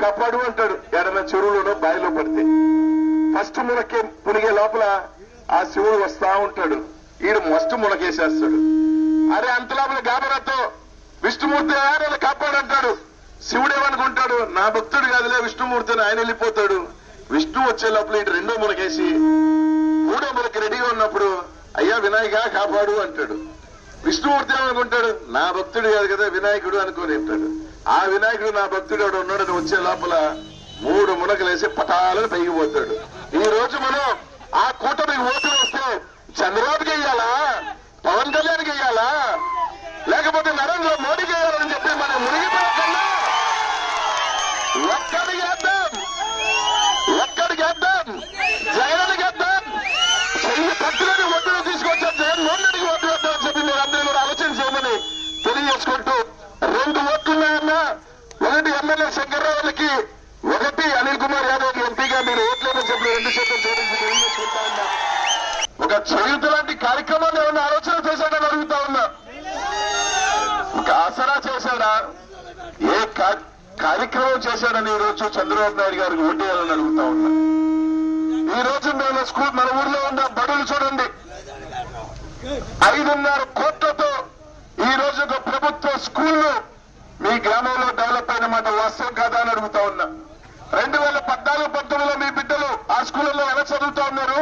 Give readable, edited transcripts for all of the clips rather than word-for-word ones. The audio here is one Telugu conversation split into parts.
కాపాడు అంటాడు. ఏడన్నా చెరువులోనో బావిలో పడితే ఫస్ట్ మునకే మునిగే లోపల ఆ శివుడు వస్తా ఉంటాడు. ఈడు మస్ట్ మునకేసేస్తాడు. అరే అంత లోపల గాబరాతో విష్ణుమూర్తి ఆయన కాపాడంటాడు. శివుడు ఏమనుకుంటాడు, నా భక్తుడు కాదులే విష్ణుమూర్తిని, ఆయన వెళ్ళిపోతాడు. విష్ణు వచ్చే లోపల ఇటు రెండో మునకేసి మూడో మునకి రెడీగా ఉన్నప్పుడు అయ్యా వినాయక కాపాడు అంటాడు. విష్ణుమూర్తి ఏమనుకుంటాడు, నా భక్తుడు కాదు కదా వినాయకుడు అనుకుని ఉంటాడు. ఆ వినాయకుడు నా భక్తుడు ఎవడు ఉన్నాడని వచ్చే లోపల 3 మునకలేసి పటాలను పైకిపోతాడు. ఈ రోజు మనం ఆ కూటమికి ఓట్లు వేస్తే చంద్రబాబుకి వెయ్యాలా, పవన్ కళ్యాణ్కి వెయ్యాలా, లేకపోతే నరేంద్ర మోడీకి వెయ్యాలని చెప్పి మనం మునిగిపోకుండా ఎక్కడికి వేద్దాం, జగన్ వేద్దాం, చెయ్యి పట్టులని ఓట్లు తీసుకొచ్చాం, జగన్మోహన్ రెడ్డికి ఓట్లు వేద్దామని చెప్పి మీరు అందరూ కూడా ఆలోచన చేయమని తెలియజేసుకుంటూ 2 ఓట్లున్నాయన్నా, ఒకటి ఎమ్మెల్యే శంకర్రావులకి, ఒకటి అనిల్ కుమార్ యాదవ్ ఎంపీగా మీరు ఓట్లేమని చెప్పి 2 శాతం జోడించి తెలియజేసుకుంటా ఉన్నా. ఒక చేయుత లాంటి కార్యక్రమాన్ని ఏమన్నా ఆలోచన చేశాడని అడుగుతా ఉన్నా. ఒక ఆసరా చేశాడా, ఏ కార్యక్రమం చేశాడని ఈ రోజు చంద్రబాబు నాయుడు గారికి ఓటేయాలని అడుగుతా ఉన్నా. ఈ రోజు మేము మన ఊర్లో ఉన్న బడులు చూడండి, 5.5 కోట్లతో ఈ రోజు ఒక ప్రభుత్వ స్కూళ్లు మీ గ్రామంలో డెవలప్ అయిన మాట వాస్తవం కాదా అని అడుగుతా ఉన్నా. 2014-19లో మీ బిడ్డలు ఆ స్కూళ్లలో ఎలా చదువుతా ఉన్నారు?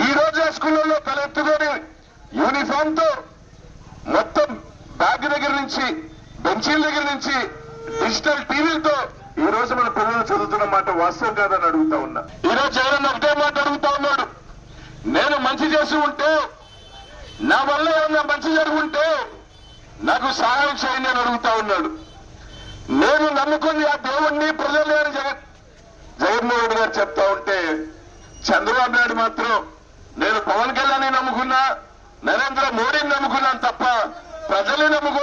ఈ రోజు ఆ స్కూళ్లలో తలెత్తుకొని యూనిఫామ్ తో మొత్తం బ్యాగ్ దగ్గర నుంచి బెంచీల దగ్గర నుంచి డిజిటల్ టీవీలతో ఈ రోజు మన పిల్లలు చదువుతున్న మాట వాస్తవం కాదని అడుగుతా ఉన్నా. ఈ రోజు ఎవరన్నా ఒకటే మాట అడుగుతా ఉన్నాడు, నేను మంచి చేసి ఉంటే, నా వల్ల ఏమన్నా మంచి జరుగుంటే నాకు సహాయం చేయండి అని అడుగుతా ఉన్నాడు. నేను నమ్ముకుని ఆ దేవుణ్ణి ప్రజల్ని అని జగన్మోహన్ రెడ్డి గారు చెప్తా ఉంటే, చంద్రబాబు నాయుడు మాత్రం నేను పవన్ కళ్యాణ్ నమ్ముకున్నా, నరేంద్ర మోడీని నమ్ముకున్నాను తప్ప ప్రజల్ని నమ్ముకున్నా